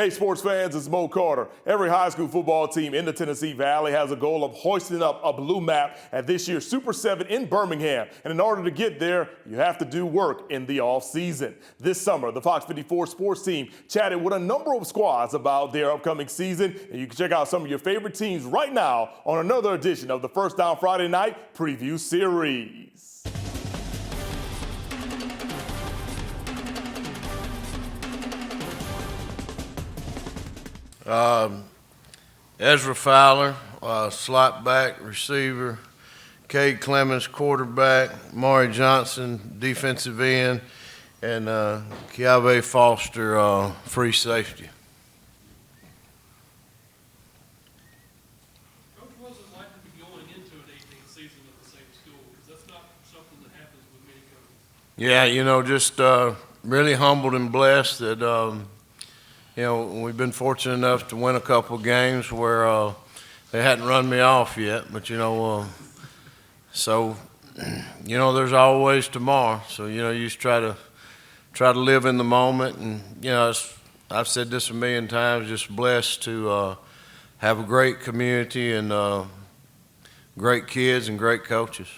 Hey, sports fans, it's Mo Carter. Every high school football team in the Tennessee Valley has a goal of hoisting up a blue map at this year's Super 7 in Birmingham. And in order to get there, you have to do work in the off-season. This summer, the Fox 54 sports team chatted with a number of squads about their upcoming season. And you can check out some of your favorite teams right now on another edition of the First Down Friday Night Preview Series. Ezra Fowler, slot back, receiver. Cade Clemens, quarterback. Maury Johnson, defensive end. And Keave Foster, free safety. Coach, what was it like to be going into an 18th season at the same school? Because that's not something that happens with many coaches. Yeah, just really humbled and blessed that we've been fortunate enough to win a couple of games where they hadn't run me off yet. But, so there's always tomorrow. So, you just try to live in the moment. And, I've said this a million times, just blessed to have a great community and great kids and great coaches.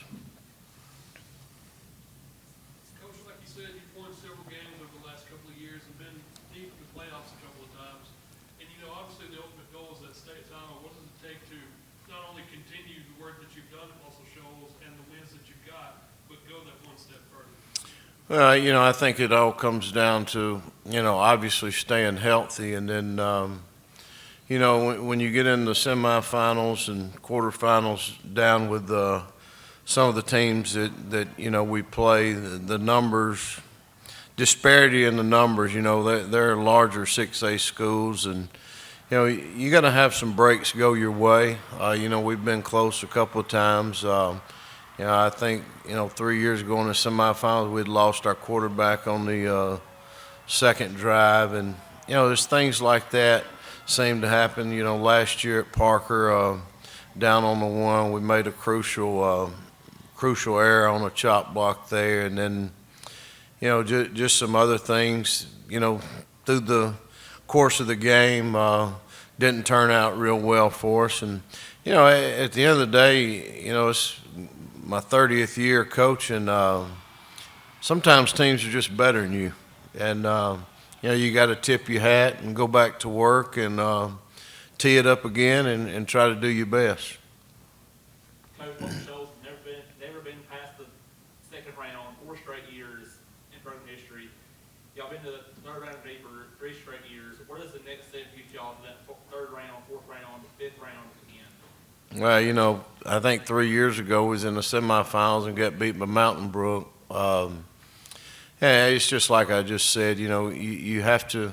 I think it all comes down to, obviously staying healthy. And then, when you get in the semifinals and quarterfinals down with some of the teams that we play, the numbers, disparity in the numbers, they're larger 6A schools. And, you got to have some breaks go your way. We've been close a couple of times. I think, 3 years ago in the semifinals, we'd lost our quarterback on the second drive. And, there's things like that seem to happen. Last year at Parker, down on the one, we made a crucial error on a chop block there. And then, just some other things, through the course of the game, didn't turn out real well for us. And, at the end of the day, it's my 30th year coaching. Sometimes teams are just better than you. And, you got to tip your hat and go back to work and tee it up again and try to do your best. Coach, Muscle Shoals never been past the second round 4 straight years in program history. Y'all been to the third round for 3 straight years. Where does the next step get y'all to that third round, fourth round, fifth round again? Well, I think 3 years ago was in the semifinals and got beat by Mountain Brook. It's just like I just said. You have to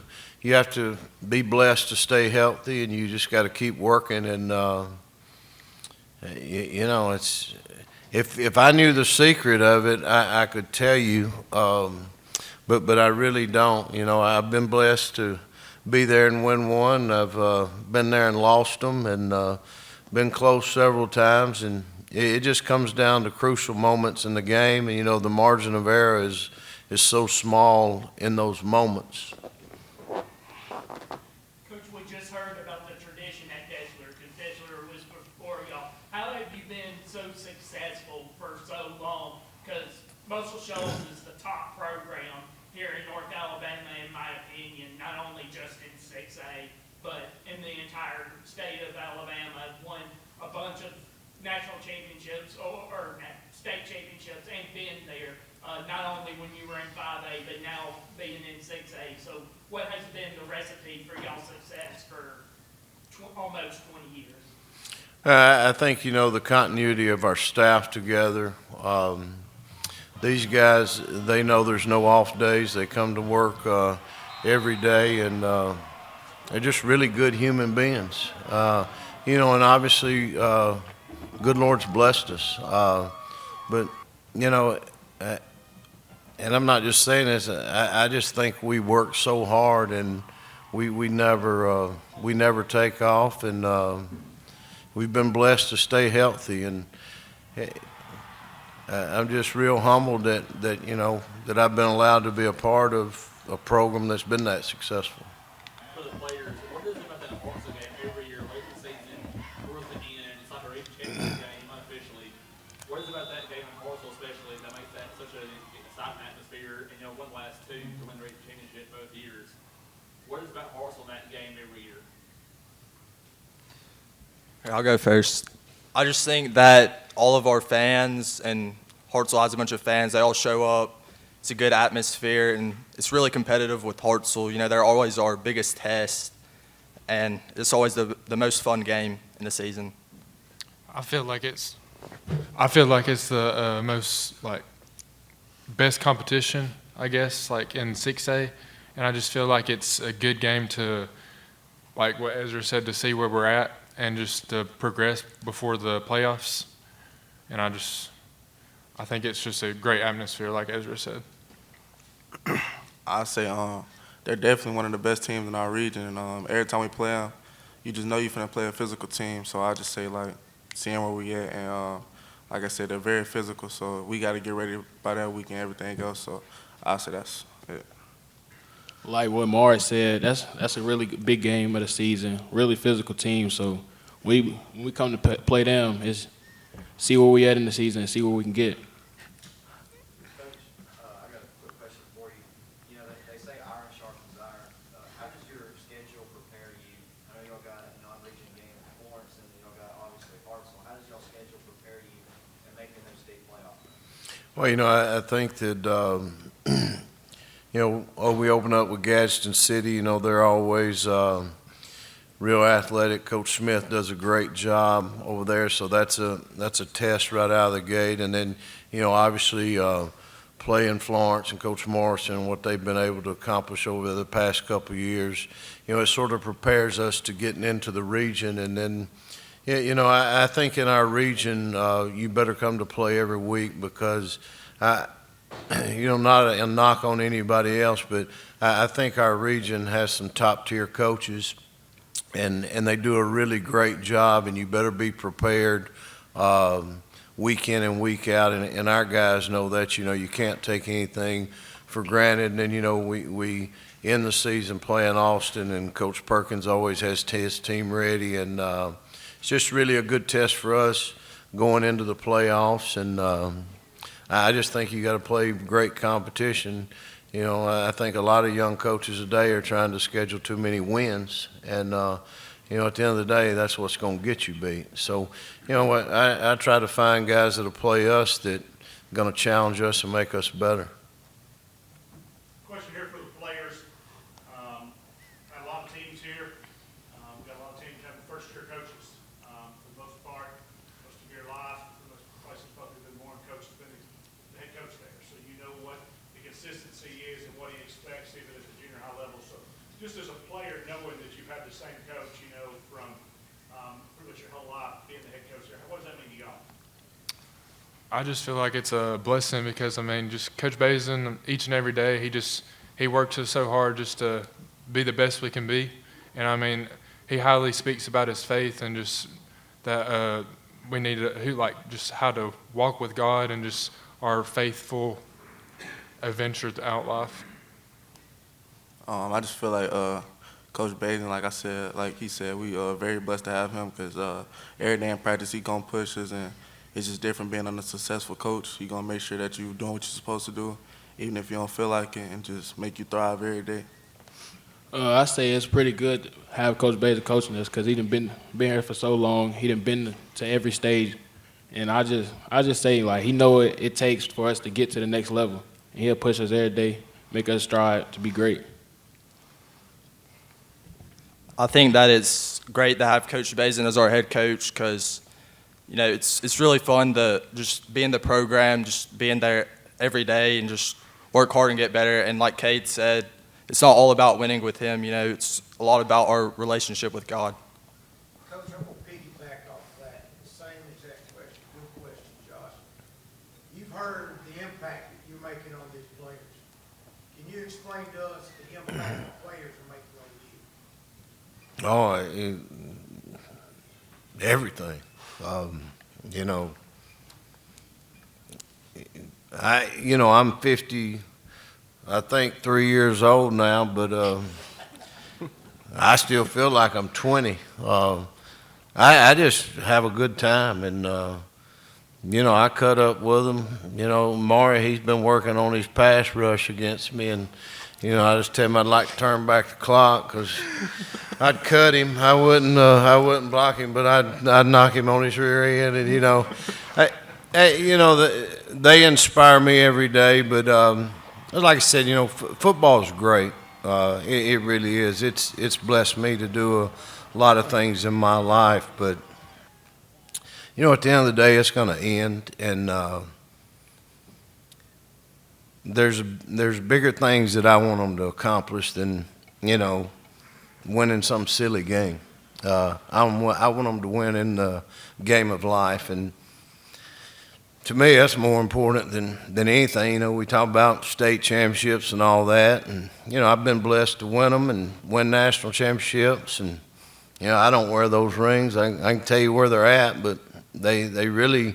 be blessed to stay healthy, and you just got to keep working. And it's if I knew the secret of it, I could tell you, but I really don't. I've been blessed to be there and win one. I've been there and lost them, and been close several times, and it just comes down to crucial moments in the game. And the margin of error is so small in those moments. Coach, we just heard about the tradition at Deshler, because Deshler was before y'all. How have you been so successful for so long? Because Muscle Shoals is the top program here in North Alabama, in my opinion, not only just in 6A, but in the entire state of Alabama. Won a bunch of national championships or state championships and been there, not only when you were in 5A, but now being in 6A. So what has been the recipe for y'all's success for almost 20 years? I think, the continuity of our staff together. These guys, they know there's no off days. They come to work every day, and they're just really good human beings. And obviously, good Lord's blessed us. But, and I'm not just saying this, I just think we work so hard, and we never take off, and we've been blessed to stay healthy. And I'm just real humbled that I've been allowed to be a part of a program that's been that successful. For the players to get the excitement atmosphere, and won the last two to win the region championship both years. What is about Hartselle in that game every year? Here, I'll go first. I just think that all of our fans, and Hartselle has a bunch of fans, they all show up. It's a good atmosphere, and it's really competitive with Hartselle. They're always our biggest test, and it's always the most fun game in the season. I feel like it's the most best competition, I guess, in 6A, and I just feel like it's a good game to, like what Ezra said, to see where we're at and just to progress before the playoffs. And I think it's just a great atmosphere, like Ezra said. I say they're definitely one of the best teams in our region, and every time we play them, you just know you're finna play a physical team. So I just say seeing where we at, and like I said, they're very physical. So we got to get ready by that week and everything else. So I say that's it. Like what Maury said, that's a really big game of the season, really physical team. So when we come to play them, is see where we at in the season and see what we can get. Coach, I got a quick question for you. They say iron sharpens iron. How does your schedule prepare you? I know y'all got a non-region game in Florence, and y'all got obviously Hartselle. How does y'all schedule prepare you in making those state playoffs? Well, I think that, we open up with Gadsden City. They're always real athletic. Coach Smith does a great job over there, so that's a test right out of the gate. And then, obviously playing Florence and Coach Morrison and what they've been able to accomplish over the past couple of years, it sort of prepares us to getting into the region. And then, I think in our region, you better come to play every week because not a knock on anybody else, but I think our region has some top-tier coaches, and they do a really great job, and you better be prepared week in and week out, and our guys know that. You can't take anything for granted. And then, we end the season playing Austin, and Coach Perkins always has his team ready, and it's just really a good test for us going into the playoffs. And I just think you got to play great competition. I think a lot of young coaches today are trying to schedule too many wins, and at the end of the day, that's what's going to get you beat. So, I try to find guys that'll play us that are going to challenge us and make us better. Question here for the players. Got a lot of teams here. We've got a lot of teams having first-year coaches. For the most part, most of your life, most places probably been born coaches, been the head coach there. So you know what the consistency is and what he expects even at the junior high level. So just as a player, knowing that you've had the same coach, from pretty much your whole life being the head coach there, what does that mean to y'all? I just feel like it's a blessing because, just Coach Basden, each and every day, he works us so hard just to be the best we can be. And, he highly speaks about his faith and just that we need to, just how to walk with God and just our faithful adventure throughout life. I just feel like Coach Basden, like he said, we are very blessed to have him because every day in practice he gonna push us, and it's just different being under a successful coach. He gonna make sure that you're doing what you're supposed to do, even if you don't feel like it, and just make you thrive every day. I say it's pretty good to have Coach Basden coaching us because he done been here for so long. He done been to every stage, and I just say he know what it takes for us to get to the next level, and he'll push us every day, make us strive to be great. I think that it's great to have Coach Basden as our head coach because, it's really fun to just be in the program, just being there every day and just work hard and get better. And like Cade said, it's not all about winning with him. It's a lot about our relationship with God. Coach, I'm going to piggyback off that. The same exact question. Good question, Josh. You've heard the impact that you're making on these players. Can you explain to us the impact the players are making on you? Everything. I'm 50, I think 3 years old now, but I still feel like I'm 20. I just have a good time, and I cut up with him. Maury, he's been working on his pass rush against me, and I just tell him I'd like to turn back the clock because I'd cut him. I wouldn't block him, but I'd knock him on his rear end, and they inspire me every day. But like I said, football is great. It really is. It's blessed me to do a lot of things in my life, but at the end of the day, it's going to end, and there's bigger things that I want them to accomplish than winning some silly game. I want them to win in the game of life, and to me, that's more important than anything. We talk about state championships and all that, and I've been blessed to win them and win national championships, and I don't wear those rings. I can tell you where they're at, but they really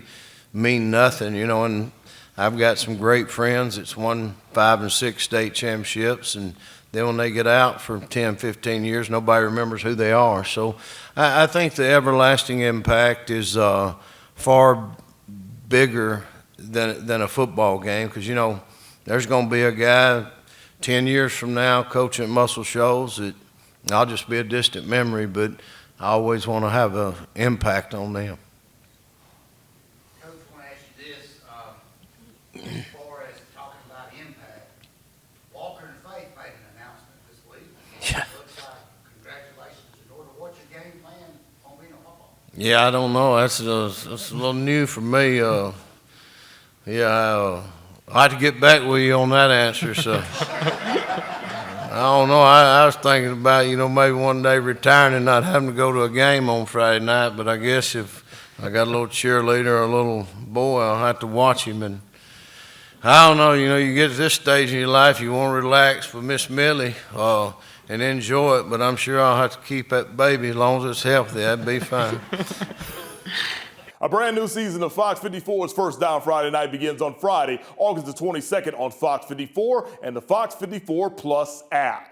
mean nothing, and I've got some great friends that's won 5 and 6 state championships, and then when they get out for 10, 15 years, nobody remembers who they are. So I think the everlasting impact is far bigger than a football game, because there's going to be a guy 10 years from now coaching at Muscle Shoals that I'll just be a distant memory, but I always want to have an impact on them. Coach, I want to ask you this, as far as talking about impact, Walker and Faith made an announcement this week. Yeah. Looks like congratulations in order. What's your game plan on being a football? Yeah, I don't know. That's a little new for me. I'll have to get back with you on that answer. So I don't know. I was thinking about, maybe one day retiring and not having to go to a game on Friday night. But I guess if I got a little cheerleader or a little boy, I'll have to watch him. And I don't know. You get to this stage in your life, you want to relax with Miss Millie and enjoy it. But I'm sure I'll have to keep that baby as long as it's healthy. That'd be fine. A brand new season of Fox 54's First Down Friday Night begins on Friday, August the 22nd on Fox 54 and the Fox 54 Plus app.